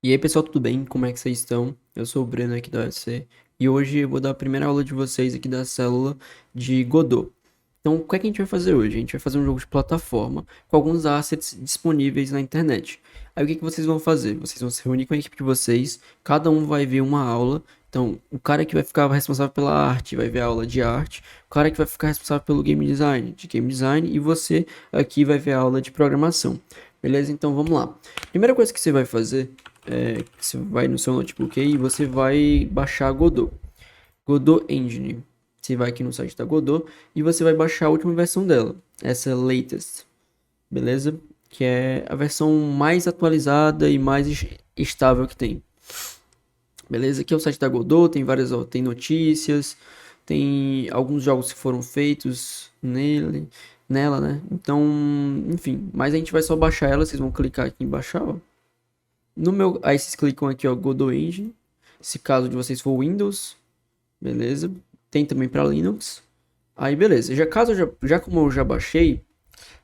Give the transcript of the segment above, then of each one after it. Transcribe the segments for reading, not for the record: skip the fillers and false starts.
E aí, pessoal, tudo bem? Como é que vocês estão? Eu sou o Breno aqui da UFC e hoje eu vou dar a primeira aula de vocês aqui da célula de Godot. Então, o que é que a gente vai fazer hoje? A gente vai fazer um jogo de plataforma com alguns assets disponíveis na internet. Aí, o que que vocês vão fazer? Vocês vão se reunir com a equipe de vocês, cada um vai ver uma aula. Então, o cara que vai ficar responsável pela arte vai ver a aula de arte, o cara que vai ficar responsável pelo game design, de game design, e você aqui vai ver a aula de programação. Beleza? Então, vamos lá. Primeira coisa que você vai fazer você vai no seu notebook aí e você vai baixar a Godot. Godot Engine. Você vai aqui no site da Godot e você vai baixar a última versão dela. Essa latest. Beleza? Que é a versão mais atualizada e mais estável que tem. Beleza? Aqui é o site da Godot, tem várias, ó, tem notícias, tem alguns jogos que foram feitos nela, né? Então, enfim, mas a gente vai só baixar ela, vocês vão clicar aqui em baixar, ó. No meu, aí vocês clicam aqui, ó, Godot Engine. Se caso de vocês for Windows, beleza? Tem também para Linux. Aí beleza. Já como eu já baixei,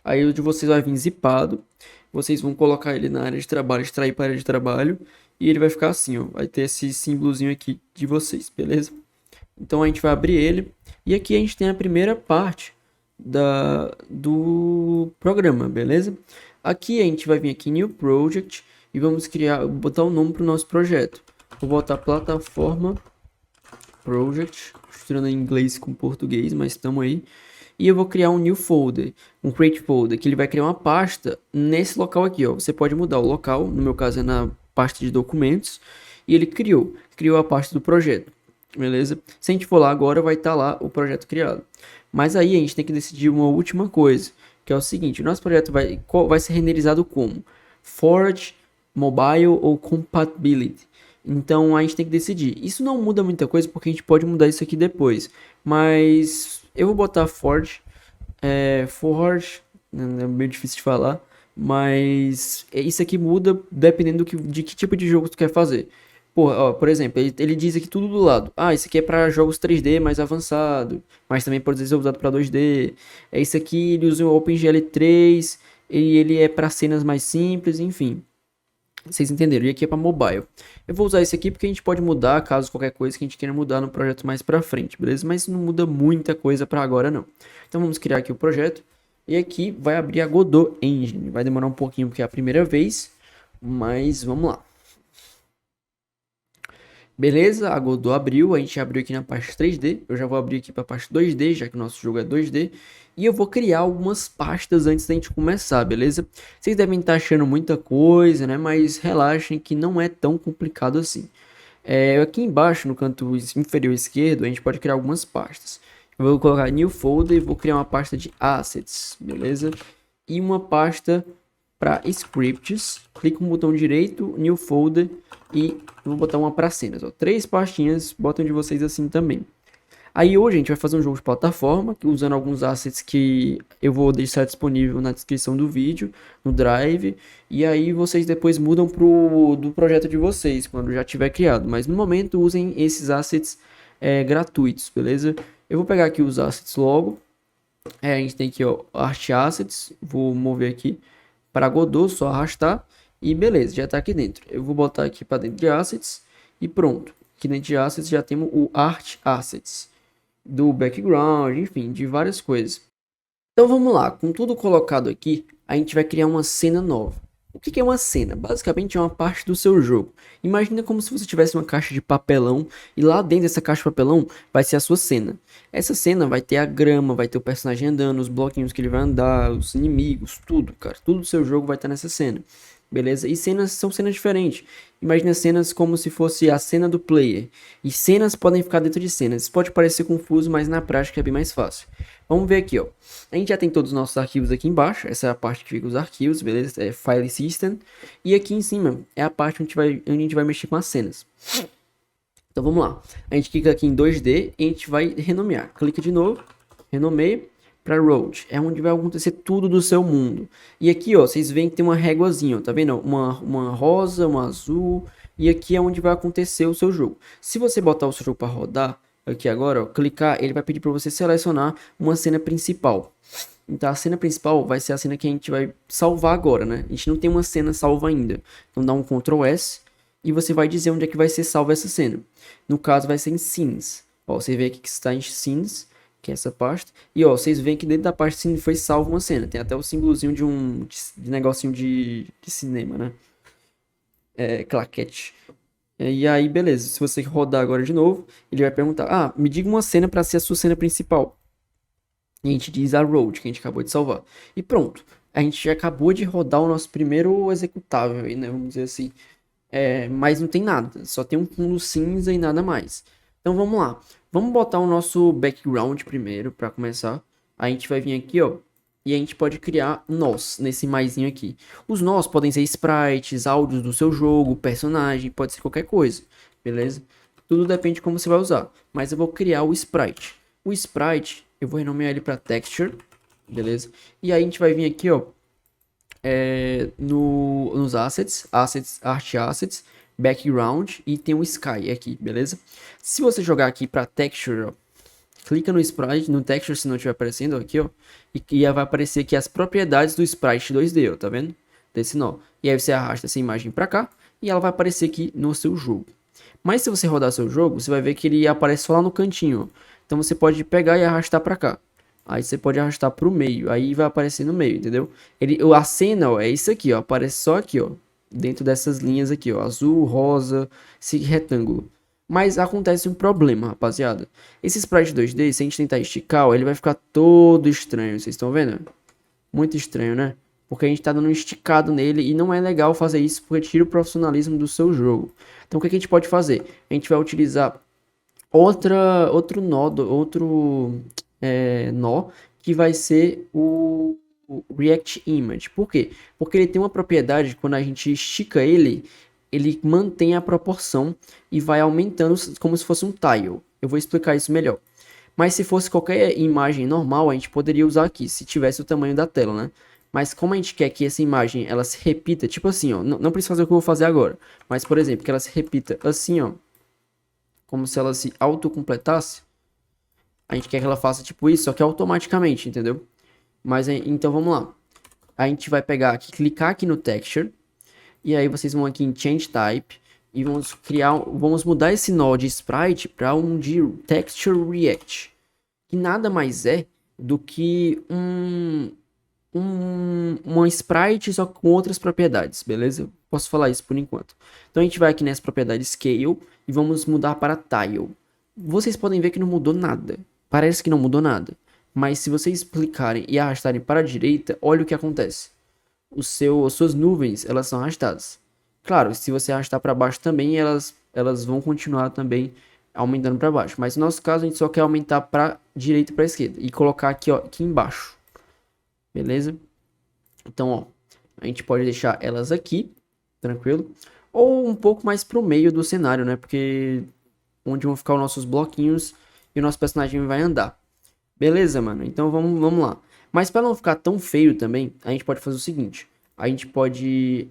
aí o de vocês vai vir zipado. Vocês vão colocar ele na área de trabalho, extrair para a área de trabalho, e ele vai ficar assim, ó, vai ter esse símbolozinho aqui de vocês, beleza? Então a gente vai abrir ele e aqui a gente tem a primeira parte do programa, beleza? Aqui a gente vai vir aqui em New Project e vamos botar um nome para o nosso projeto. Vou botar plataforma project, misturando em inglês com português, mas estamos aí. E eu vou criar um new folder, um create folder, que ele vai criar uma pasta nesse local aqui, ó. Você pode mudar o local, no meu caso é na pasta de documentos, e ele criou a pasta do projeto, beleza? Se a gente for lá agora, vai estar lá o projeto criado. Mas aí a gente tem que decidir uma última coisa, que é o seguinte, o nosso projeto vai ser renderizado como Forge, Mobile ou Compatibility. Então a gente tem que decidir. Isso não muda muita coisa porque a gente pode mudar isso aqui depois. Mas eu vou botar Forge, é meio difícil de falar. Mas isso aqui muda dependendo de que tipo de jogo tu quer fazer. Por exemplo, ele diz aqui tudo do lado. Ah, isso aqui é para jogos 3D mais avançado, mas também pode ser usado para 2D. É isso aqui, ele usa o OpenGL3 e ele é para cenas mais simples, enfim. Vocês entenderam? E aqui é para mobile. Eu vou usar esse aqui porque a gente pode mudar caso qualquer coisa que a gente queira mudar no projeto mais para frente, beleza? Mas não muda muita coisa para agora não. Então vamos criar aqui o projeto e aqui vai abrir a Godot Engine. Vai demorar um pouquinho porque é a primeira vez, mas vamos lá. Beleza, a Godot abriu, a gente abriu aqui na parte 3D, eu já vou abrir aqui para a parte 2D, já que o nosso jogo é 2D, e eu vou criar algumas pastas antes da gente começar, beleza? Vocês devem estar achando muita coisa, né, mas relaxem que não é tão complicado assim. Aqui embaixo, no canto inferior esquerdo, a gente pode criar algumas pastas. Eu vou colocar New Folder e vou criar uma pasta de Assets, beleza? E uma pasta para Scripts, clico no botão direito, New Folder e vou botar uma para cenas, ó. 3 pastinhas, botam de vocês assim também. Aí hoje a gente vai fazer um jogo de plataforma, usando alguns assets que eu vou deixar disponível na descrição do vídeo, no Drive, e aí vocês depois mudam do projeto de vocês, quando já tiver criado. Mas no momento usem esses assets gratuitos, beleza? Eu vou pegar aqui os assets logo. A gente tem aqui, ó, Art Assets, vou mover aqui para Godot, só arrastar. E beleza, já está aqui dentro. Eu vou botar aqui para dentro de Assets e pronto. Aqui dentro de Assets já temos o Art Assets, do background, enfim, de várias coisas. Então vamos lá, com tudo colocado aqui, a gente vai criar uma cena nova. O que é uma cena? Basicamente é uma parte do seu jogo. Imagina como se você tivesse uma caixa de papelão e lá dentro dessa caixa de papelão vai ser a sua cena. Essa cena vai ter a grama, vai ter o personagem andando, os bloquinhos que ele vai andar, os inimigos, tudo, cara. Tudo do seu jogo vai estar nessa cena. Beleza? E cenas são cenas diferentes. Imagina cenas como se fosse a cena do player. E cenas podem ficar dentro de cenas. Isso pode parecer confuso, mas na prática é bem mais fácil. Vamos ver aqui, ó. A gente já tem todos os nossos arquivos aqui embaixo. Essa é a parte que fica os arquivos, beleza? É File System. E aqui em cima é a parte onde a gente vai mexer com as cenas. Então vamos lá. A gente clica aqui em 2D e a gente vai renomear. Clica de novo, renomeia para Road. É onde vai acontecer tudo do seu mundo. E aqui, ó, vocês veem que tem uma réguazinha, ó, tá vendo? Uma rosa, uma azul. E aqui é onde vai acontecer o seu jogo. Se você botar o seu jogo para rodar, aqui agora, ó, clicar, ele vai pedir para você selecionar uma cena principal. Então a cena principal vai ser a cena que a gente vai salvar agora, né? A gente não tem uma cena salva ainda. Então dá um Ctrl S e você vai dizer onde é que vai ser salva essa cena. No caso, vai ser em Scenes. Ó, você vê aqui que está em Scenes, que é essa pasta. E ó, vocês veem que dentro da pasta Scenes foi salva uma cena. Tem até o símbolozinho de negocinho de cinema, né? É, claquete. E aí, beleza. Se você rodar agora de novo, ele vai perguntar: Ah, me diga uma cena para ser a sua cena principal. E a gente diz a road, que a gente acabou de salvar. E pronto. A gente já acabou de rodar o nosso primeiro executável aí, né? Vamos dizer assim. Mas não tem nada. Só tem um fundo cinza e nada mais. Então vamos lá. Vamos botar o nosso background primeiro para começar. A gente vai vir aqui, ó. E a gente pode criar nós nesse maisinho aqui. Os nós podem ser sprites, áudios do seu jogo, personagem, pode ser qualquer coisa. Beleza? Tudo depende de como você vai usar. Mas eu vou criar o sprite. O sprite, eu vou renomear ele para texture. Beleza? E aí a gente vai vir aqui, ó nos assets, art assets, background e tem o sky aqui, beleza? Se você jogar aqui para texture, ó, clica no sprite, no texture se não estiver aparecendo aqui, ó, e vai aparecer aqui as propriedades do sprite 2D, ó, tá vendo? Desse nó. E aí você arrasta essa imagem para cá e ela vai aparecer aqui no seu jogo. Mas se você rodar seu jogo, você vai ver que ele aparece só lá no cantinho, ó. Então você pode pegar e arrastar para cá. Aí você pode arrastar pro meio, aí vai aparecer no meio, entendeu? A cena, ó, é isso aqui, ó, aparece só aqui, ó, dentro dessas linhas aqui, ó, azul, rosa, esse retângulo. Mas acontece um problema, rapaziada. Esse sprite 2D, se a gente tentar esticar, ó, ele vai ficar todo estranho, vocês estão vendo? Muito estranho, né? Porque a gente tá dando um esticado nele e não é legal fazer isso porque tira o profissionalismo do seu jogo. Então o que a gente pode fazer? A gente vai utilizar outro nó que vai ser o React Image. Por quê? Porque ele tem uma propriedade, quando a gente estica ele, ele mantém a proporção e vai aumentando como se fosse um tile. Eu vou explicar isso melhor. Mas se fosse qualquer imagem normal, a gente poderia usar aqui, se tivesse o tamanho da tela, né? Mas como a gente quer que essa imagem ela se repita, tipo assim, ó, não precisa fazer o que eu vou fazer agora, mas por exemplo, que ela se repita assim, ó, como se ela se autocompletasse. A gente quer que ela faça tipo isso, só que automaticamente, entendeu? Mas então vamos lá. A gente vai pegar aqui, clicar aqui no texture. E aí vocês vão aqui em change type. E vamos mudar esse nó de sprite para um de texture react. Que nada mais é do que uma sprite só com outras propriedades, beleza? Posso falar isso por enquanto. Então a gente vai aqui nessa propriedade scale e vamos mudar para tile. Vocês podem ver que não mudou nada. Parece que não mudou nada. Mas se vocês clicarem e arrastarem para a direita, olha o que acontece. As suas nuvens, elas são arrastadas. Claro, se você arrastar para baixo também, elas vão continuar também aumentando para baixo. Mas no nosso caso, a gente só quer aumentar para direita e para esquerda. E colocar aqui, ó, aqui embaixo. Beleza? Então, ó, a gente pode deixar elas aqui, tranquilo? Ou um pouco mais pro meio do cenário, né? Porque onde vão ficar os nossos bloquinhos e o nosso personagem vai andar. Beleza, mano? Então vamos lá. Mas para não ficar tão feio também, a gente pode fazer o seguinte. A gente pode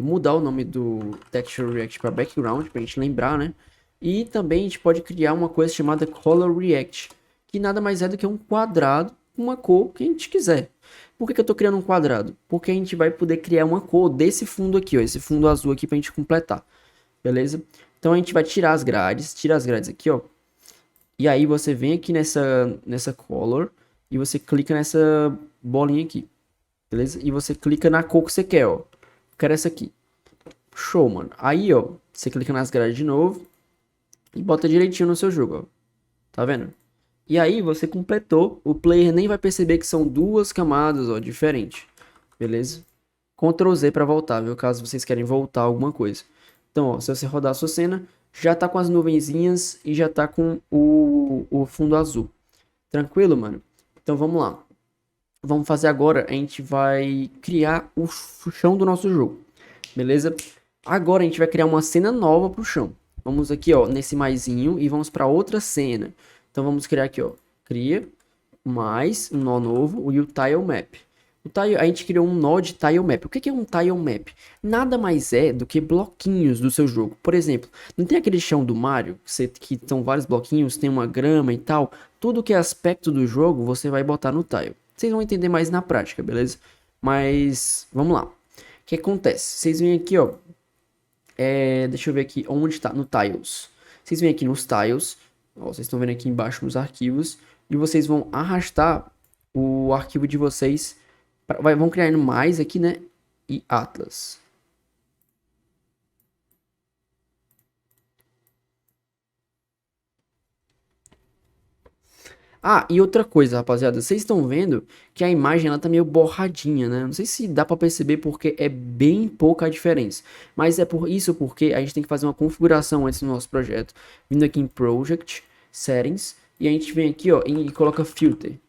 mudar o nome do Texture React para Background, pra gente lembrar, né? E também a gente pode criar uma coisa chamada Color React, que nada mais é do que um quadrado com uma cor que a gente quiser. Por que eu tô criando um quadrado? Porque a gente vai poder criar uma cor desse fundo aqui, ó, esse fundo azul aqui pra gente completar. Beleza? Então a gente vai tirar as grades, tira as grades aqui, ó. E aí você vem aqui nessa color e você clica nessa bolinha aqui. Beleza? E você clica na cor que você quer, ó. Quero essa aqui. Show, mano. Aí, ó, você clica nas grades de novo e bota direitinho no seu jogo, ó. Tá vendo? E aí você completou, o player nem vai perceber que são duas camadas, ó, diferentes. Beleza? Ctrl Z para voltar, viu? Caso vocês querem voltar alguma coisa. Então, ó, se você rodar a sua cena, já tá com as nuvenzinhas e já tá com o fundo azul. Tranquilo, mano? Então vamos lá. Vamos fazer agora, a gente vai criar o chão do nosso jogo. Beleza? Agora a gente vai criar uma cena nova pro chão. Vamos aqui, ó, nesse maisinho e vamos para outra cena. Então vamos criar aqui, ó, cria mais um nó novo e o tile map. A gente criou um nó de tile map. O que é um tile map? Nada mais é do que bloquinhos do seu jogo. Por exemplo, não tem aquele chão do Mario, que são vários bloquinhos, tem uma grama e tal. Tudo que é aspecto do jogo, você vai botar no tile. Vocês vão entender mais na prática, beleza? Mas, vamos lá. O que acontece? Vocês vêm aqui, ó. Deixa eu ver aqui, onde tá? No Tiles. Vocês vêm aqui nos Tiles, ó, vocês estão vendo aqui embaixo nos arquivos, e vocês vão arrastar o arquivo de vocês, vão criar no mais aqui, né? E Atlas. Ah, e outra coisa, rapaziada, vocês estão vendo que a imagem ela tá meio borradinha, né? Não sei se dá pra perceber porque é bem pouca a diferença. Mas é por isso porque a gente tem que fazer uma configuração antes do nosso projeto. Vindo aqui em Project, Settings, e a gente vem aqui, ó, e coloca Filter.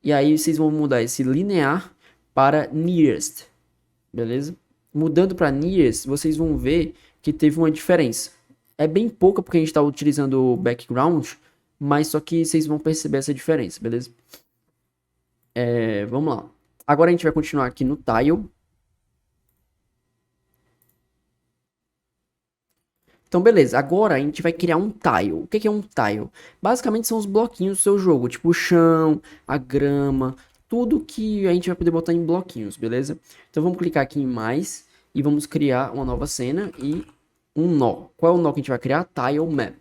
E aí vocês vão mudar esse linear para Nearest, beleza? Mudando para Nearest, vocês vão ver que teve uma diferença. É bem pouca porque a gente está utilizando o background, mas só que vocês vão perceber essa diferença, beleza? Vamos lá. Agora a gente vai continuar aqui no Tile. Então, beleza. Agora a gente vai criar um tile. O que é um tile? Basicamente são os bloquinhos do seu jogo, tipo o chão, a grama, tudo que a gente vai poder botar em bloquinhos, beleza? Então vamos clicar aqui em mais e vamos criar uma nova cena e um nó. Qual é o nó que a gente vai criar? Tile Map.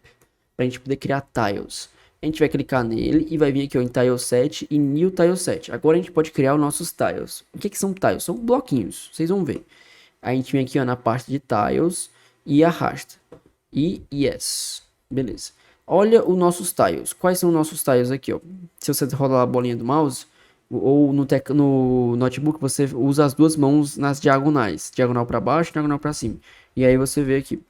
Pra gente poder criar tiles. A gente vai clicar nele e vai vir aqui ó, em Tile 7 e New Tile 7. Agora a gente pode criar os nossos tiles. O que são tiles? São bloquinhos, vocês vão ver. A gente vem aqui ó, na parte de tiles e arrasta. E yes. Beleza. Olha os nossos tiles. Quais são os nossos tiles aqui, ó? Se você rolar a bolinha do mouse, ou no notebook, você usa as duas mãos nas diagonais. Diagonal para baixo, diagonal para cima. E aí você vê aqui.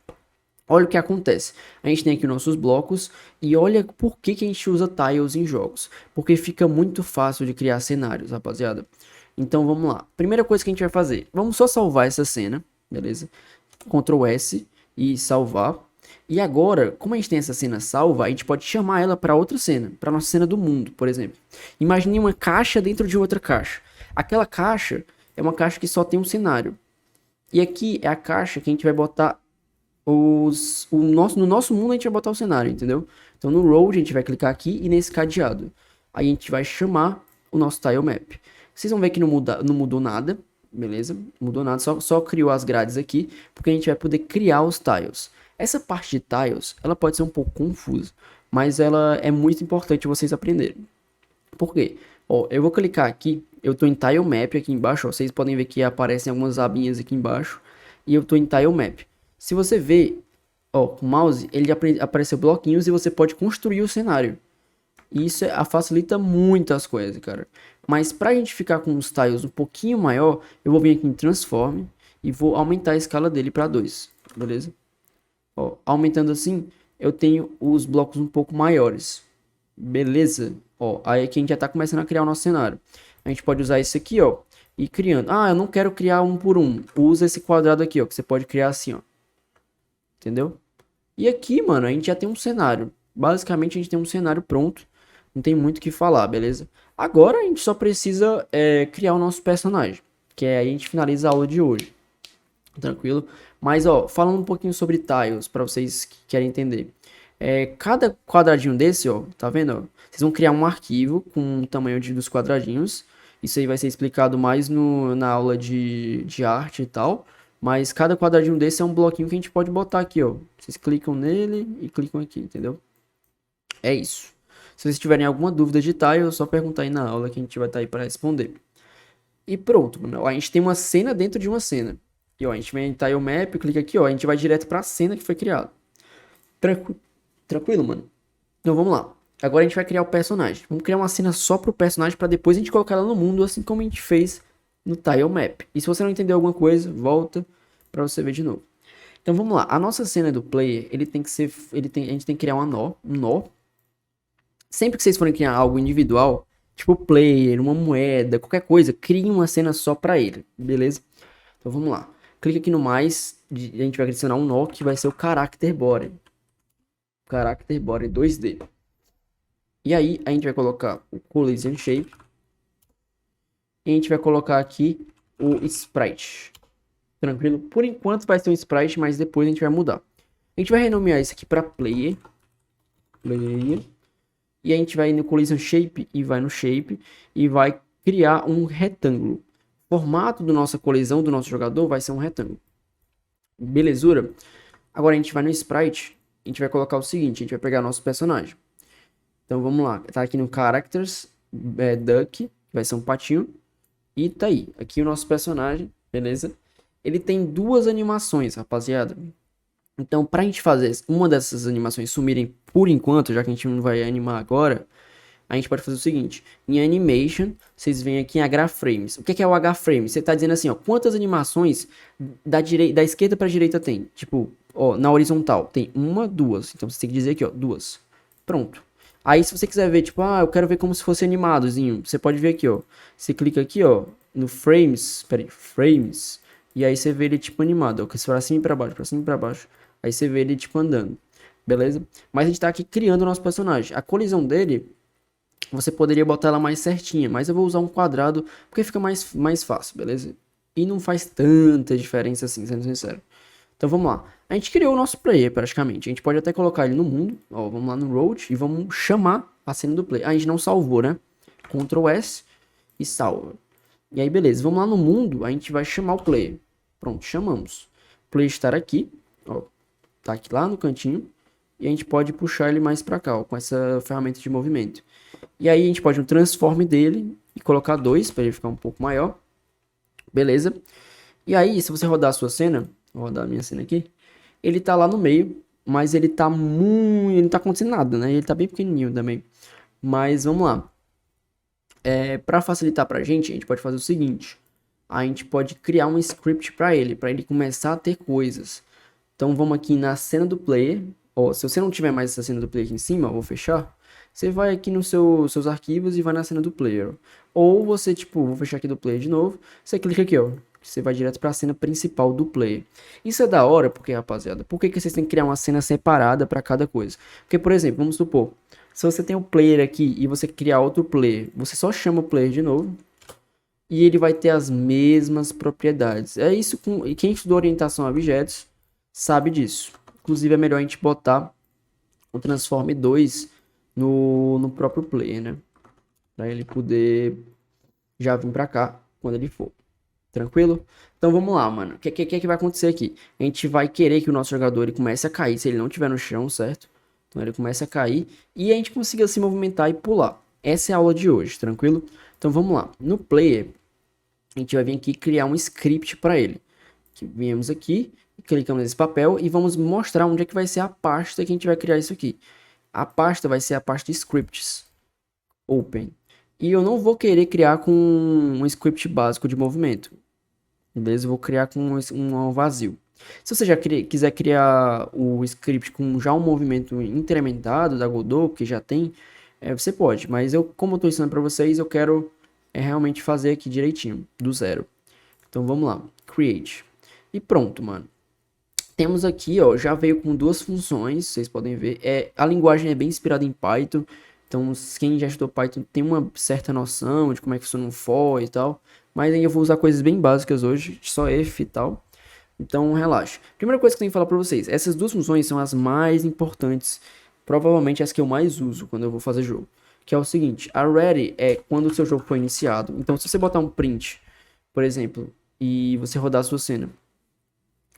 Olha o que acontece. A gente tem aqui nossos blocos e olha por que a gente usa tiles em jogos. Porque fica muito fácil de criar cenários, rapaziada. Então vamos lá. Primeira coisa que a gente vai fazer. Vamos só salvar essa cena, beleza? Ctrl S e salvar. E agora, como a gente tem essa cena salva, a gente pode chamar ela para outra cena, para nossa cena do mundo, por exemplo. Imagine uma caixa dentro de outra caixa. Aquela caixa é uma caixa que só tem um cenário. E aqui é a caixa que a gente vai botar no nosso mundo a gente vai botar o cenário, entendeu? Então no road a gente vai clicar aqui e nesse cadeado. Aí a gente vai chamar o nosso tile map. Vocês vão ver que não mudou nada, beleza? Não mudou nada, só criou as grades aqui, porque a gente vai poder criar os tiles. Essa parte de tiles, ela pode ser um pouco confusa, mas ela é muito importante vocês aprenderem. Por quê? Ó, eu vou clicar aqui, eu tô em Tile Map aqui embaixo, ó, vocês podem ver que aparecem algumas abinhas aqui embaixo, e eu tô em Tile Map. Se você ver, ó, com o mouse, ele apareceu bloquinhos e você pode construir o cenário. E isso facilita muitas coisas, cara. Mas pra gente ficar com os tiles um pouquinho maior, eu vou vir aqui em Transform e vou aumentar a escala dele para 2, beleza? Ó, aumentando assim, eu tenho os blocos um pouco maiores. Beleza? Ó, aí aqui a gente já tá começando a criar o nosso cenário. A gente pode usar esse aqui, ó, e criando. Ah, eu não quero criar um por um. Usa esse quadrado aqui, ó, que você pode criar assim, ó. Entendeu? E aqui, mano, a gente já tem um cenário. Basicamente, a gente tem um cenário pronto. Não tem muito o que falar, beleza? Agora a gente só precisa criar o nosso personagem. Que é aí a gente finaliza a aula de hoje. Tranquilo? Mas, ó, falando um pouquinho sobre tiles, para vocês que querem entender. Cada quadradinho desse, ó, tá vendo? Ó? Vocês vão criar um arquivo com o tamanho dos quadradinhos. Isso aí vai ser explicado mais na aula de arte e tal. Mas cada quadradinho desse é um bloquinho que a gente pode botar aqui, ó. Vocês clicam nele e clicam aqui, entendeu? É isso. Se vocês tiverem alguma dúvida de tile, é só perguntar aí na aula que a gente vai estar aí para responder. E pronto, mano. A gente tem uma cena dentro de uma cena. E ó, a gente vem em Tile Map, clica aqui, ó. A gente vai direto para a cena que foi criada. Tranquilo, mano? Então vamos lá. Agora a gente vai criar o personagem. Vamos criar uma cena só pro personagem para depois a gente colocar ela no mundo, assim como a gente fez no Tile Map. E se você não entendeu alguma coisa, volta para você ver de novo. Então vamos lá. A nossa cena do player, ele tem que ser, a gente tem que criar um nó. Sempre que vocês forem criar algo individual, tipo player, uma moeda, qualquer coisa, crie uma cena só para ele, beleza? Então vamos lá. Clica aqui no mais, a gente vai adicionar um nó que vai ser o Character Body. Character Body 2D. E aí a gente vai colocar o Collision Shape. E a gente vai colocar aqui o Sprite. Tranquilo? Por enquanto vai ser um Sprite, mas depois a gente vai mudar. A gente vai renomear isso aqui para Player. E a gente vai no Collision Shape e vai no Shape. E vai criar um retângulo. O formato da nossa colisão do nosso jogador vai ser um retângulo. Belezura? Agora a gente vai no Sprite, a gente vai colocar o seguinte, a gente vai pegar nosso personagem. Então vamos lá, tá aqui no Characters, Duck, que vai ser um patinho, e tá aí, aqui o nosso personagem, beleza? Ele tem duas animações, rapaziada. Então pra gente fazer uma dessas animações sumirem por enquanto, já que a gente não vai animar agora, a gente pode fazer o seguinte, em Animation, vocês vêm aqui em H-Frames. O que é o H-Frame? Você tá dizendo assim, ó, quantas animações da esquerda pra direita tem? Tipo, ó, na horizontal, tem uma, duas. Então você tem que dizer aqui, ó, duas. Pronto. Aí se você quiser ver, tipo, eu quero ver como se fosse animadozinho, você pode ver aqui, ó. Você clica aqui, ó, no Frames, peraí, Frames, e aí você vê ele, tipo, animado, ó, que se for assim pra baixo, pra cima e pra baixo, aí você vê ele, tipo, andando, beleza? Mas a gente tá aqui criando o nosso personagem. A colisão dele você poderia botar ela mais certinha, mas eu vou usar um quadrado porque fica mais fácil, beleza? E não faz tanta diferença assim, sendo sincero. Então vamos lá. A gente criou o nosso player praticamente. A gente pode até colocar ele no mundo. Ó, vamos lá no road e vamos chamar a cena do player. A gente não salvou, né? Ctrl S e salva. E aí beleza, vamos lá no mundo, a gente vai chamar o player. Pronto, chamamos. O player estar aqui, ó, tá aqui lá no cantinho. E a gente pode puxar ele mais pra cá, ó, com essa ferramenta de movimento. E aí a gente pode um transform dele e colocar 2 para ele ficar um pouco maior. Beleza? E aí, se você rodar a sua cena, vou rodar a minha cena aqui, ele tá lá no meio, mas ele tá muito, ele não tá acontecendo nada, né? Ele tá bem pequenininho também. Mas vamos lá. Para facilitar pra gente, a gente pode fazer o seguinte. A gente pode criar um script para ele começar a ter coisas. Então vamos aqui na cena do player. Ó, se você não tiver mais essa cena do player aqui em cima, ó, vou fechar. Você vai aqui nos seus arquivos e vai na cena do player. Ou você, tipo, vou fechar aqui do player de novo. Você clica aqui, ó. Você vai direto para a cena principal do player. Isso é da hora, porque, rapaziada, por que vocês têm que criar uma cena separada para cada coisa? Porque, por exemplo, vamos supor, se você tem um player aqui e você criar outro player, você só chama o player de novo e ele vai ter as mesmas propriedades. É isso e quem estudou orientação a objetos sabe disso. Inclusive é melhor a gente botar o transform 2 no próprio player, né? Para ele poder já vir para cá quando ele for. Tranquilo? Então vamos lá, mano. O que vai acontecer aqui? A gente vai querer que o nosso jogador ele comece a cair se ele não estiver no chão, certo? Então ele começa a cair e a gente consiga se movimentar e pular. Essa é a aula de hoje, tranquilo? Então vamos lá. No player, a gente vai vir aqui criar um script para ele. Viemos aqui, clicamos nesse papel e vamos mostrar onde é que vai ser a pasta que a gente vai criar isso aqui. A pasta vai ser a pasta scripts. Open. E eu não vou querer criar com um script básico de movimento. Beleza? Eu vou criar com um vazio. Se você já quiser criar o script com já um movimento incrementado da Godot, que já tem, você pode. Mas como eu estou ensinando para vocês, eu quero realmente fazer aqui direitinho, do zero. Então vamos lá. Create. E pronto, mano. Temos aqui, ó, já veio com duas funções, vocês podem ver. A linguagem é bem inspirada em Python. Então, quem já estudou Python tem uma certa noção de como é que funciona um for e tal. Mas aí eu vou usar coisas bem básicas hoje, só if e tal. Então, relaxa. Primeira coisa que eu tenho que falar pra vocês. Essas duas funções são as mais importantes. Provavelmente as que eu mais uso quando eu vou fazer jogo. Que é o seguinte, a ready é quando o seu jogo foi iniciado. Então, se você botar um print, por exemplo, e você rodar a sua cena.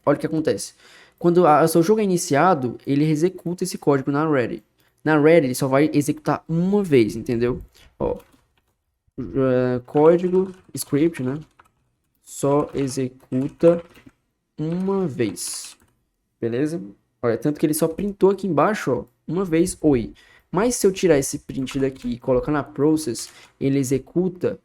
Olha o que acontece. Quando o seu jogo é iniciado, ele executa esse código na ready. Na ready, ele só vai executar uma vez, entendeu? Ó, código, script, né? Só executa uma vez. Beleza? Olha, tanto que ele só printou aqui embaixo, ó, uma vez, oi. Mas se eu tirar esse print daqui e colocar na process, ele executa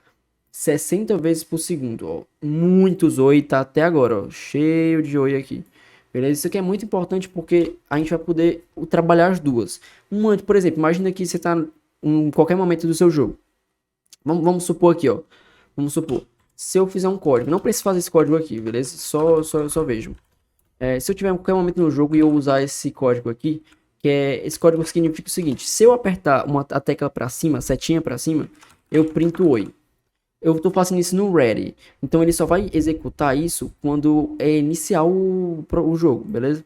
60 vezes por segundo, ó. Muitos oi tá até agora, ó, cheio de oi aqui. Beleza? Isso aqui é muito importante porque a gente vai poder trabalhar as duas. Por exemplo, imagina que você tá em qualquer momento do seu jogo. Vamos supor aqui, ó. Vamos supor. Se eu fizer um código, não preciso fazer esse código aqui, beleza? Só vejo. Se eu tiver em qualquer momento no jogo e eu usar esse código aqui, esse código significa o seguinte: se eu apertar a tecla para cima, a setinha para cima, eu printo oi. Eu tô fazendo isso no ready. Então ele só vai executar isso quando iniciar o jogo, beleza?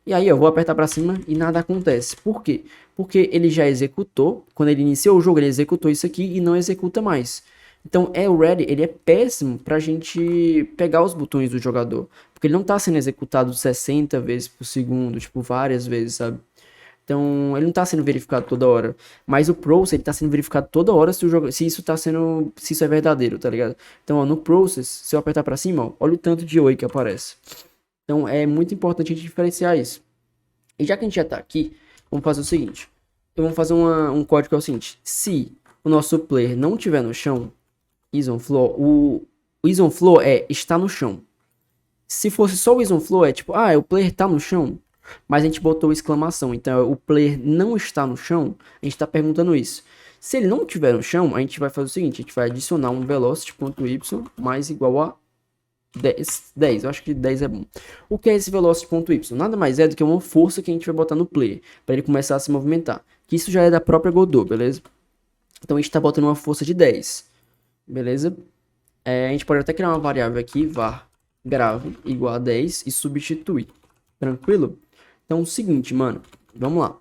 E aí eu vou apertar para cima e nada acontece. Por quê? Porque ele já executou. Quando ele iniciou o jogo, ele executou isso aqui e não executa mais. Então, o ready, ele é péssimo pra gente pegar os botões do jogador, porque ele não tá sendo executado 60 vezes por segundo, tipo, várias vezes, sabe? Então, ele não tá sendo verificado toda hora. Mas o Process, ele tá sendo verificado toda hora se isso tá sendo, se isso é verdadeiro, tá ligado? Então, ó, no Process, se eu apertar pra cima, ó, olha o tanto de oi que aparece. Então, é muito importante a gente diferenciar isso. E já que a gente já tá aqui, vamos fazer o seguinte. Vamos fazer um código que é o seguinte. Se o nosso player não estiver no chão, isOnFloor, o isOnFloor está no chão. Se fosse só o isOnFloor, é tipo, o player tá no chão, mas a gente botou exclamação. Então, o player não está no chão, a gente tá perguntando isso. Se ele não estiver no chão, a gente vai fazer o seguinte, a gente vai adicionar um velocity.y mais igual a 10, eu acho que 10 é bom. O que é esse velocity.y? Nada mais é do que uma força que a gente vai botar no player, para ele começar a se movimentar. Que isso já é da própria Godot, beleza? Então a gente está botando uma força de 10, beleza? A gente pode até criar uma variável aqui, var grave igual a 10 e substituir. Tranquilo? Então é o seguinte, mano, vamos lá.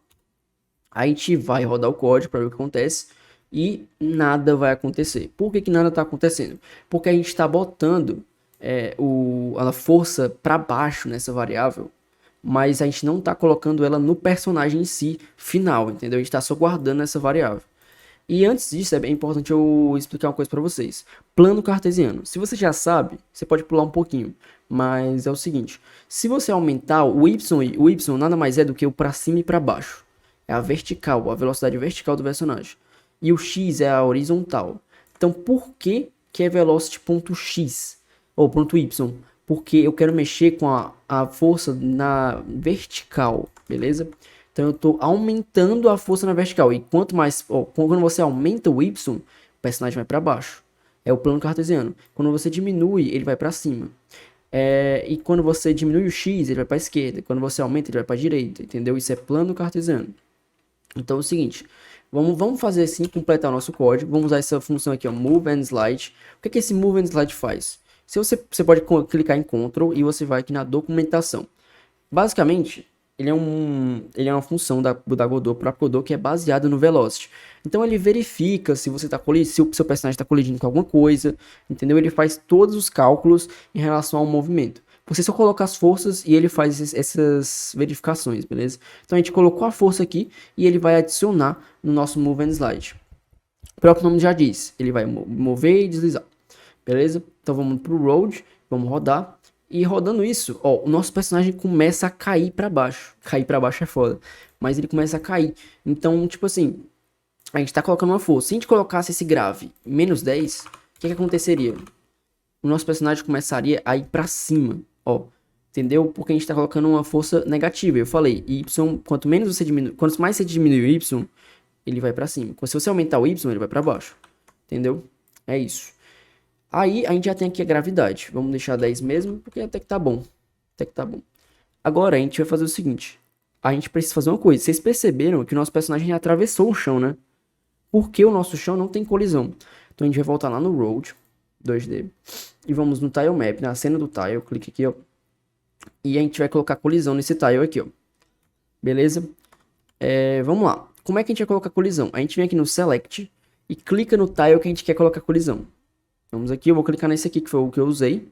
A gente vai rodar o código para ver o que acontece e nada vai acontecer. Por que nada está acontecendo? Porque a gente está botando a força para baixo nessa variável, mas a gente não está colocando ela no personagem em si final, entendeu? A gente está só guardando essa variável. E antes disso, é bem importante eu explicar uma coisa para vocês. Plano cartesiano. Se você já sabe, você pode pular um pouquinho, mas é o seguinte. Se você aumentar o y nada mais é do que o para cima e para baixo. É a vertical, a velocidade vertical do personagem. E o x é a horizontal. Então, por que é velocity.x? Ou ponto y? Porque eu quero mexer com a força na vertical, beleza? Então eu estou aumentando a força na vertical. E quanto mais, quando você aumenta o y, o personagem vai para baixo. É o plano cartesiano. Quando você diminui, ele vai para cima. E quando você diminui o x, ele vai para a esquerda. Quando você aumenta, ele vai para a direita. Entendeu? Isso é plano cartesiano. Então é o seguinte. Vamos fazer assim, completar o nosso código. Vamos usar essa função aqui, ó, move and slide. O que esse move and slide faz? Se você pode clicar em Ctrl e você vai aqui na documentação. Basicamente, ele é uma função da Godot, própria Godot, que é baseada no Velocity. Então ele verifica se você se o seu personagem está colidindo com alguma coisa, entendeu? Ele faz todos os cálculos em relação ao movimento. Você só coloca as forças e ele faz essas verificações, beleza? Então a gente colocou a força aqui e ele vai adicionar no nosso Move and Slide. O próprio nome já diz, ele vai mover e deslizar, beleza? Então vamos pro Road, vamos rodar. E rodando isso, ó, o nosso personagem começa a cair pra baixo. Cair pra baixo é foda. Mas ele começa a cair. Então, tipo assim, a gente tá colocando uma força. Se a gente colocasse esse grave menos 10, o que aconteceria? O nosso personagem começaria a ir pra cima, ó. Entendeu? Porque a gente tá colocando uma força negativa. Eu falei, y, quanto mais você diminui o y, ele vai pra cima. Se você aumentar o y, ele vai pra baixo. Entendeu? É isso. Aí a gente já tem aqui a gravidade. Vamos deixar 10 mesmo, porque até que tá bom. Até que tá bom. Agora a gente vai fazer o seguinte. A gente precisa fazer uma coisa. Vocês perceberam que o nosso personagem já atravessou o chão, né? Porque o nosso chão não tem colisão. Então a gente vai voltar lá no Road 2D. E vamos no Tile Map, na cena do tile. Clique aqui, ó. E a gente vai colocar colisão nesse tile aqui, ó. Beleza? Vamos lá. Como é que a gente vai colocar colisão? A gente vem aqui no Select e clica no tile que a gente quer colocar colisão. Vamos aqui, eu vou clicar nesse aqui, que foi o que eu usei.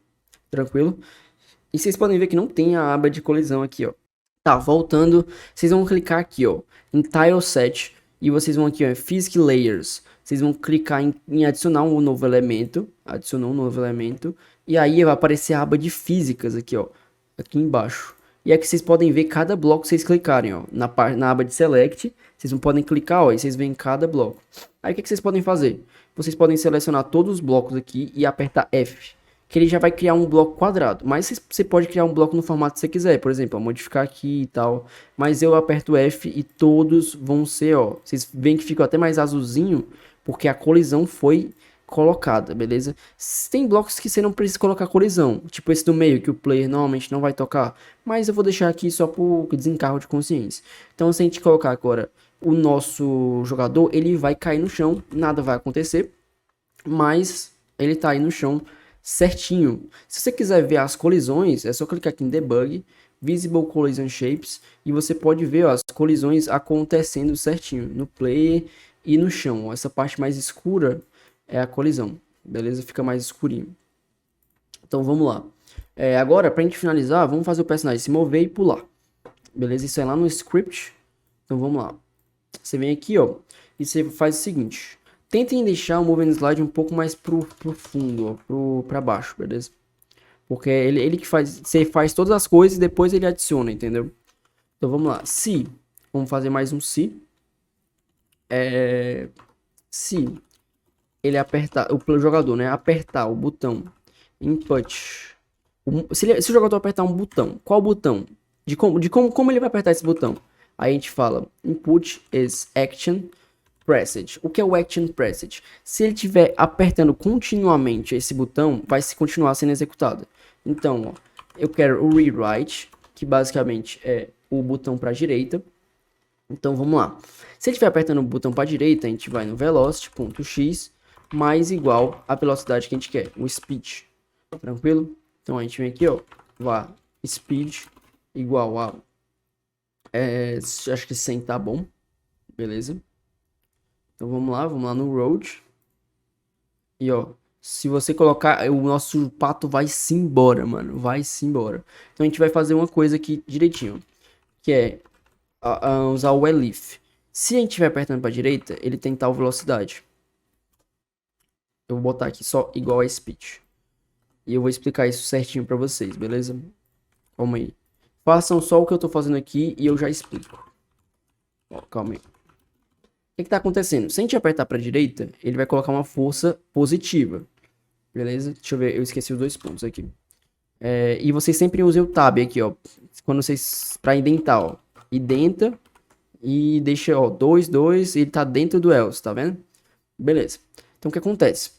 Tranquilo? E vocês podem ver que não tem a aba de colisão aqui, ó. Tá, voltando. Vocês vão clicar aqui, ó, em Tile Set. E vocês vão aqui, ó, em Physics Layers. Vocês vão clicar em adicionar um novo elemento. Adicionar um novo elemento. E aí vai aparecer a aba de físicas aqui, ó. Aqui embaixo. E aqui vocês podem ver cada bloco que vocês clicarem, ó. Na aba de Select. Vocês não podem clicar, ó, e vocês veem cada bloco. Aí o que vocês podem fazer? Vocês podem selecionar todos os blocos aqui e apertar F, que ele já vai criar um bloco quadrado. Mas você pode criar um bloco no formato que você quiser, por exemplo, modificar aqui e tal. Mas eu aperto F e todos vão ser, ó, vocês veem que ficou até mais azulzinho, porque a colisão foi colocada, beleza? Tem blocos que você não precisa colocar colisão, tipo esse do meio, que o player normalmente não vai tocar. Mas eu vou deixar aqui só por desencargo de consciência. Então se a gente colocar agora o nosso jogador, ele vai cair no chão, nada vai acontecer, mas ele tá aí no chão certinho. Se você quiser ver as colisões, é só clicar aqui em Debug, Visible Collision Shapes, e você pode ver, ó, as colisões acontecendo certinho no player e no chão. Essa parte mais escura é a colisão, beleza? Fica mais escurinho. Então vamos lá. Agora, pra gente finalizar, vamos fazer o personagem se mover e pular. Beleza? Isso é lá no script. Então vamos lá. Você vem aqui, ó, e você faz o seguinte. Tentem deixar o moving slide um pouco mais pro fundo, ó, pra baixo, beleza? Porque ele que faz, você faz todas as coisas e depois ele adiciona, entendeu? Então vamos lá. Se, vamos fazer mais um se. Se ele apertar, o jogador, né, apertar o botão input. Se o jogador apertar um botão, qual botão? Como ele vai apertar esse botão? Aí a gente fala, input is action pressed. O que é o action pressed? Se ele estiver apertando continuamente esse botão, vai se continuar sendo executado. Então, ó, eu quero o rewrite, que basicamente é o botão para a direita. Então, vamos lá. Se ele estiver apertando o botão para a direita, a gente vai no velocity.x mais igual a velocidade que a gente quer, o speed. Tranquilo? Então, a gente vem aqui, ó, vá speed igual a acho que 100 tá bom. Beleza? Então vamos lá no road. E ó, se você colocar, o nosso pato vai-se embora, mano. Vai-se embora. Então a gente vai fazer uma coisa aqui direitinho. Que é usar o elif. Se a gente estiver apertando pra direita, ele tem tal velocidade. Eu vou botar aqui só igual a speed. E eu vou explicar isso certinho pra vocês, beleza? Calma aí. Façam só o que eu tô fazendo aqui e eu já explico. Ó, calma aí. O que tá acontecendo? Se a gente apertar pra direita, ele vai colocar uma força positiva. Beleza? Deixa eu ver, eu esqueci os 2 pontos aqui. E vocês sempre usem o tab aqui, ó. Quando vocês, pra indentar, ó. Identa e deixa, ó, 2, 2, ele tá dentro do else, tá vendo? Beleza. Então o que acontece?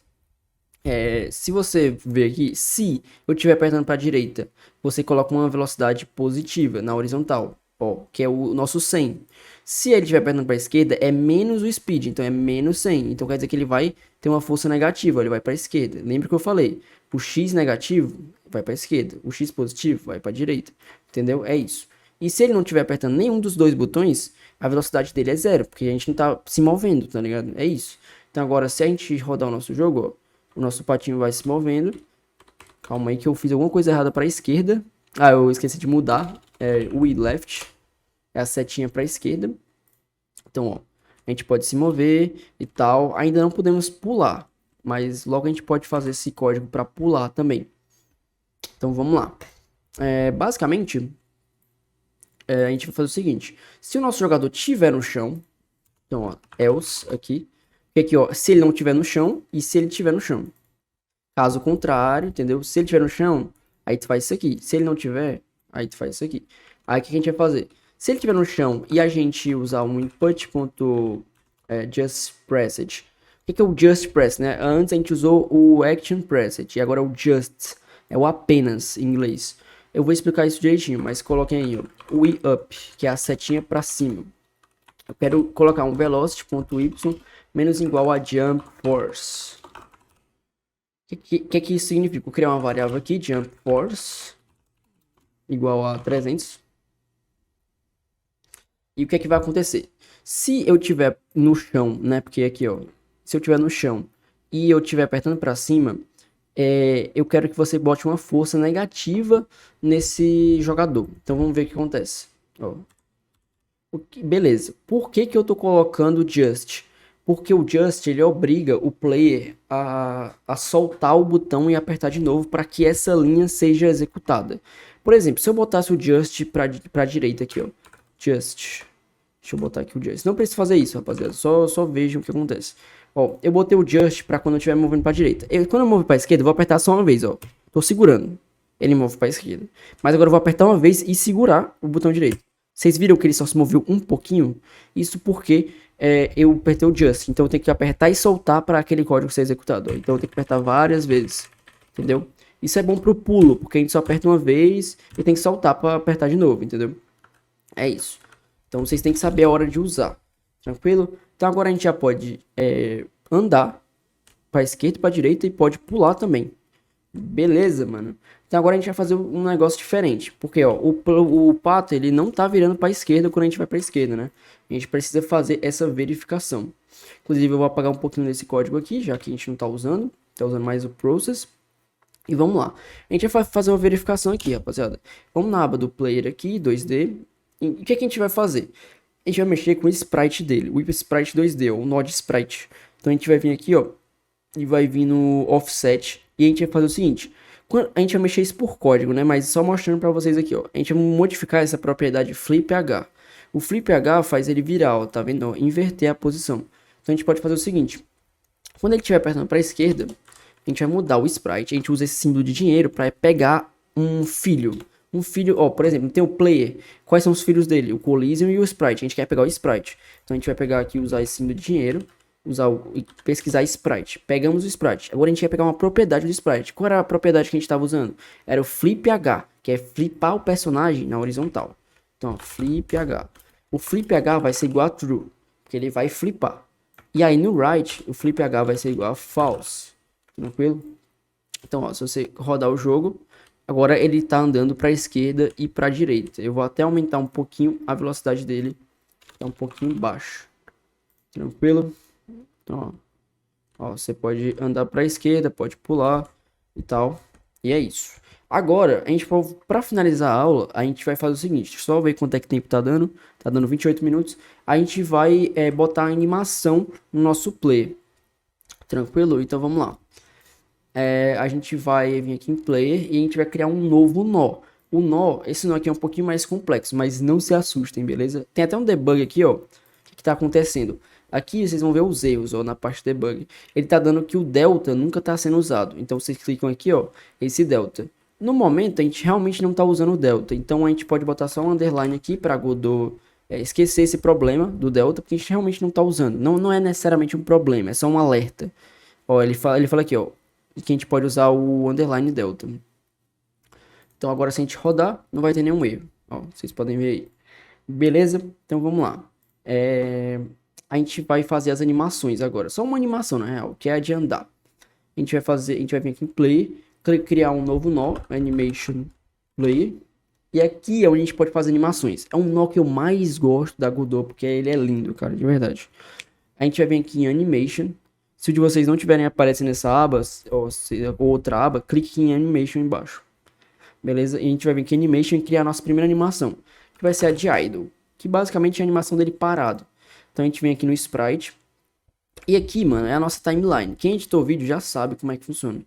Se você ver aqui, se eu estiver apertando para a direita, você coloca uma velocidade positiva na horizontal, ó, que é o nosso 100. Se ele estiver apertando para a esquerda, é menos o speed, então é menos 100. Então quer dizer que ele vai ter uma força negativa, ele vai para a esquerda. Lembra que eu falei? O x negativo vai para a esquerda, o x positivo vai para a direita. Entendeu? É isso. E se ele não estiver apertando nenhum dos 2 botões, a velocidade dele é 0, porque a gente não tá se movendo, tá ligado? É isso. Então agora, se a gente rodar o nosso jogo, ó, o nosso patinho vai se movendo. Calma aí que eu fiz alguma coisa errada para a esquerda. Ah, eu esqueci de mudar. O left é a setinha para a esquerda. Então, ó, a gente pode se mover e tal. Ainda não podemos pular, mas logo a gente pode fazer esse código para pular também. Então, vamos lá. Basicamente, a gente vai fazer o seguinte. Se o nosso jogador estiver no chão, então, ó, else aqui. Aqui, ó, se ele não estiver no chão e se ele estiver no chão. Caso contrário, entendeu? Se ele estiver no chão, aí tu faz isso aqui. Se ele não tiver, aí tu faz isso aqui. Aí o que a gente vai fazer? Se ele estiver no chão e a gente usar um input.justPressed. O que é o justPress, né? Antes a gente usou o actionPressed e agora é o just. É o apenas em inglês. Eu vou explicar isso direitinho, mas coloquem aí, ó, o up, que é a setinha para cima. Eu quero colocar um velocity.y menos igual a jump force. O que isso significa? Vou criar uma variável aqui, jump force, igual a 300. E o que vai acontecer? Se eu tiver no chão, né? Porque aqui, ó, se eu tiver no chão e eu estiver apertando para cima, eu quero que você bote uma força negativa nesse jogador. Então vamos ver o que acontece. Ó. Beleza. Por que eu tô colocando just? Porque o just, ele obriga o player a soltar o botão e apertar de novo para que essa linha seja executada. Por exemplo, se eu botasse o just para a direita aqui, ó. Just. Deixa eu botar aqui o just. Não preciso fazer isso, rapaziada. Só vejam o que acontece. Ó, eu botei o just para quando eu estiver movendo para a direita. Quando eu movo para a esquerda, eu vou apertar só uma vez, ó. Tô segurando. Ele move para a esquerda. Mas agora eu vou apertar uma vez e segurar o botão direito. Vocês viram que ele só se moveu um pouquinho? Isso porque eu apertei o just. Então eu tenho que apertar e soltar para aquele código ser executado. Então eu tenho que apertar várias vezes. Entendeu? Isso é bom pro pulo, porque a gente só aperta uma vez e tem que soltar para apertar de novo, entendeu? É isso. Então vocês têm que saber a hora de usar. Tranquilo? Então agora a gente já pode andar para esquerda e para direita e pode pular também. Beleza, mano. Então agora a gente vai fazer um negócio diferente. Porque, ó, o pato, ele não tá virando pra esquerda quando a gente vai pra esquerda, né? A gente precisa fazer essa verificação. Inclusive, eu vou apagar um pouquinho desse código aqui, já que a gente não tá usando. tá usando mais o Process. E vamos lá. A gente vai fazer uma verificação aqui, rapaziada. Vamos na aba do Player aqui, 2D. E o que é que a gente vai fazer? A gente vai mexer com o Sprite dele, o Sprite 2D, o Node Sprite. Então a gente vai vir aqui, ó, e vai vir no Offset. E a gente vai fazer o seguinte, a gente vai mexer isso por código, né? Mas só mostrando pra vocês aqui, ó. A gente vai modificar essa propriedade FlipH. O FlipH faz ele virar, ó, tá vendo? Ó, inverter a posição. Então a gente pode fazer o seguinte. Quando ele estiver apertando pra esquerda, a gente vai mudar o sprite. A gente usa esse símbolo de dinheiro para pegar um filho. Um filho, ó, por exemplo, tem o player. Quais são os filhos dele? O Collision e o sprite. A gente quer pegar o sprite. Então a gente vai pegar aqui, usar esse símbolo de dinheiro, e pesquisar sprite. Pegamos o sprite. Agora a gente vai pegar uma propriedade do sprite. Qual era a propriedade que a gente estava usando? Era o FlipH, que é flipar o personagem na horizontal. Então, ó, FlipH. O FlipH vai ser igual a true, porque ele vai flipar. E aí no right, o FlipH vai ser igual a false. Tranquilo? Então, ó, se você rodar o jogo, agora ele tá andando para a esquerda e para a direita. Eu vou até aumentar um pouquinho a velocidade dele, tá um pouquinho baixo. Tranquilo? Então, ó, você pode andar para a esquerda, pode pular e tal. E é isso. Agora, a gente para finalizar a aula, a gente vai fazer o seguinte, só ver quanto é que tempo tá dando. Tá dando 28 minutos. A gente vai botar a animação no nosso player. Tranquilo? Então vamos lá. A gente vai vir aqui em player e a gente vai criar um novo nó. O nó, esse nó aqui é um pouquinho mais complexo, mas não se assustem, beleza? Tem até um debug aqui, ó. O que tá acontecendo? Aqui vocês vão ver os erros, ó, na parte debug. Ele tá dando que o delta nunca tá sendo usado. Então vocês clicam aqui, ó, esse delta. No momento a gente realmente não tá usando o delta. Então a gente pode botar só um underline aqui para Godot esquecer esse problema do delta, porque a gente realmente não tá usando. Não é necessariamente um problema, é só um alerta. Ó, ele fala aqui, ó, que a gente pode usar o underline delta. Então agora se a gente rodar, não vai ter nenhum erro. Ó, vocês podem ver aí. Beleza? Então vamos lá. A gente vai fazer as animações agora. Só uma animação, na real, que é a de andar. A gente vai vir aqui em Play, criar um novo nó, Animation Player. E aqui é onde a gente pode fazer animações. É um nó que eu mais gosto da Godot, porque ele é lindo, cara, de verdade. A gente vai vir aqui em Animation. Se o de vocês não tiverem aparecendo nessa aba, ou outra aba, clique em Animation embaixo. Beleza? E a gente vai vir aqui em Animation e criar a nossa primeira animação, que vai ser a de Idle, que basicamente é a animação dele parado. Então a gente vem aqui no Sprite. E aqui, mano, é a nossa timeline. Quem editou o vídeo já sabe como é que funciona.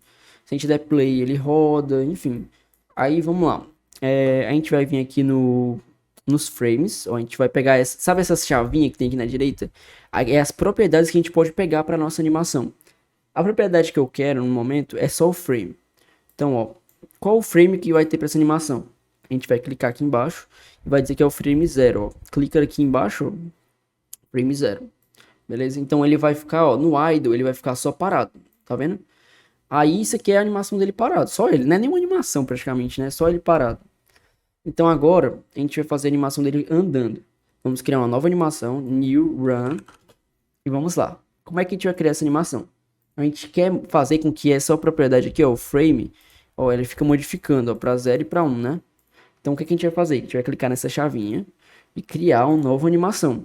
Se a gente der play, ele roda, enfim. Aí, vamos lá. A gente vai vir aqui nos frames. Ó, a gente vai pegar sabe essas chavinhas que tem aqui na direita? É as propriedades que a gente pode pegar para nossa animação. A propriedade que eu quero no momento é só o frame. Então, ó, qual o frame que vai ter para essa animação? A gente vai clicar aqui embaixo e vai dizer que é o frame 0. Ó. Clica aqui embaixo, ó, frame 0. Beleza? Então ele vai ficar, ó, no idle, ele vai ficar só parado. Tá vendo? Aí isso aqui é a animação dele parado. Só ele, não é nenhuma animação praticamente, né? Só ele parado. Então agora a gente vai fazer a animação dele andando. Vamos criar uma nova animação, new run. E vamos lá. Como é que a gente vai criar essa animação? A gente quer fazer com que essa propriedade aqui, ó, o frame, ó, ele fica modificando, ó, para 0 e para 1, né? Então o que a gente vai fazer? A gente vai clicar nessa chavinha e criar uma nova animação.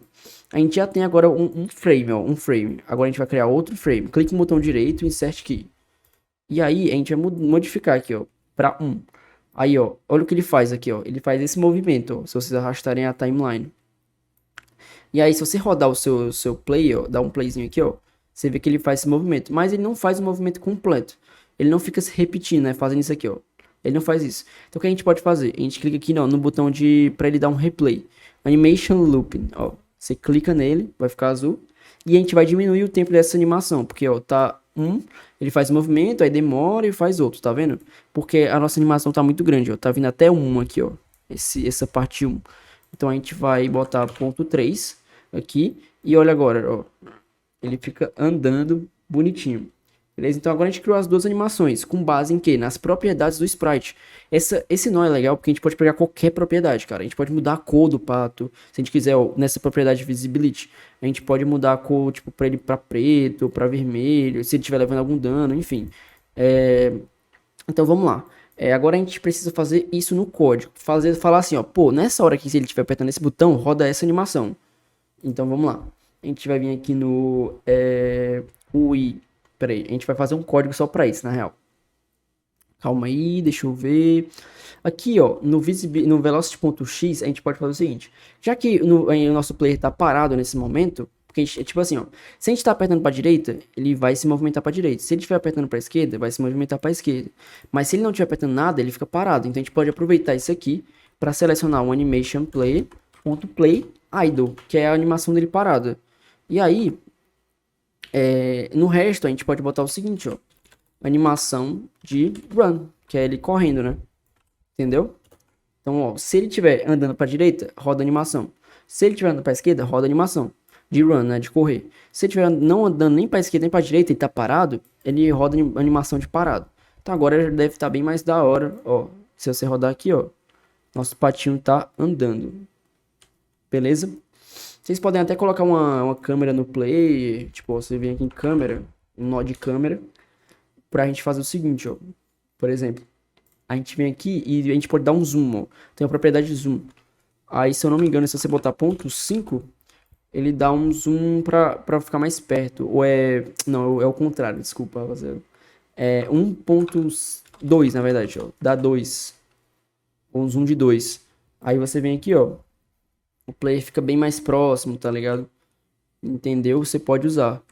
A gente já tem agora um frame, ó, um frame. Agora a gente vai criar outro frame. Clique no botão direito e insert key. E aí a gente vai modificar aqui, ó, para 1. Aí, ó, olha o que ele faz aqui, ó. Ele faz esse movimento, ó, se vocês arrastarem a timeline. E aí, se você rodar o seu play, ó, dar um playzinho aqui, ó, você vê que ele faz esse movimento. Mas ele não faz o movimento completo. Ele não fica se repetindo, né, fazendo isso aqui, ó. Ele não faz isso. Então, o que a gente pode fazer? A gente clica aqui, ó, no botão para ele dar um replay. Animation Looping, ó. Você clica nele, vai ficar azul. E a gente vai diminuir o tempo dessa animação, porque, ó, tá ele faz movimento, aí demora e faz outro, tá vendo? Porque a nossa animação tá muito grande, ó. Tá vindo até 1 aqui, ó. Essa parte 1. Então a gente vai botar ponto 3 aqui. E olha agora, ó. Ele fica andando bonitinho. Beleza? Então agora a gente criou as duas animações. Com base em quê? Nas propriedades do sprite. Esse nó é legal porque a gente pode pegar qualquer propriedade, cara. A gente pode mudar a cor do pato. Se a gente quiser, ó, nessa propriedade de visibility, a gente pode mudar a cor, tipo, pra ele pra preto, pra vermelho. Se ele estiver levando algum dano, enfim. Então vamos lá. Agora a gente precisa fazer isso no código. Falar assim, ó. Pô, nessa hora que se ele estiver apertando esse botão, roda essa animação. Então vamos lá. A gente vai vir aqui no UI Pera aí, a gente vai fazer um código só pra isso, na real. Calma aí, deixa eu ver. Aqui, ó, no velocity.x, a gente pode fazer o seguinte. Já que o nosso player tá parado nesse momento, porque a gente, tipo assim, ó, se a gente tá apertando pra direita, ele vai se movimentar pra direita. Se ele estiver apertando pra esquerda, vai se movimentar pra esquerda. Mas se ele não estiver apertando nada, ele fica parado. Então a gente pode aproveitar isso aqui pra selecionar o animation player.play idle, que é a animação dele parada. E aí, no resto, a gente pode botar o seguinte, ó. Animação de run, que é ele correndo, né? Entendeu? Então, ó, se ele estiver andando para direita, roda animação. Se ele estiver andando para esquerda, roda animação de run, né, de correr. Se ele estiver não andando nem para esquerda nem para direita, ele tá parado, ele roda animação de parado. Então agora já deve estar bem mais da hora, ó. Se você rodar aqui, ó, nosso patinho tá andando. Beleza? Vocês podem até colocar uma câmera no play, tipo, você vem aqui em câmera, um nó de câmera, pra gente fazer o seguinte, ó. Por exemplo, a gente vem aqui e a gente pode dar um zoom, ó. Tem a propriedade de zoom. Aí, se eu não me engano, se você botar ponto 5, ele dá um zoom pra ficar mais perto. Ou é... Não, é o contrário, desculpa, rapaziada. É 1.2, na verdade, ó. Dá 2. Um zoom de 2. Aí você vem aqui, ó. O player fica bem mais próximo, tá ligado? Entendeu? Você pode usar.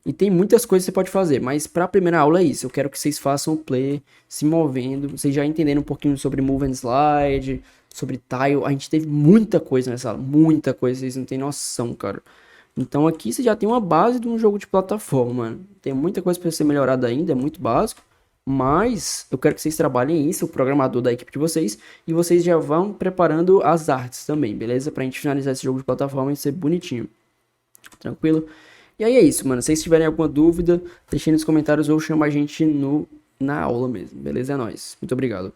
E tem muitas coisas que você pode fazer, mas para a primeira aula é isso. Eu quero que vocês façam o play se movendo, vocês já entenderam um pouquinho sobre Move and Slide, sobre Tile. A gente teve muita coisa nessa aula, muita coisa, vocês não têm noção, cara. Então aqui você já tem uma base de um jogo de plataforma, mano. Tem muita coisa para ser melhorada ainda, é muito básico. Mas eu quero que vocês trabalhem isso, o programador da equipe de vocês, e vocês já vão preparando as artes também, beleza? Pra gente finalizar esse jogo de plataforma e ser bonitinho. Tranquilo? E aí é isso, mano. Se vocês tiverem alguma dúvida, deixem nos comentários ou chama a gente na aula mesmo. Beleza? É nóis. Muito obrigado.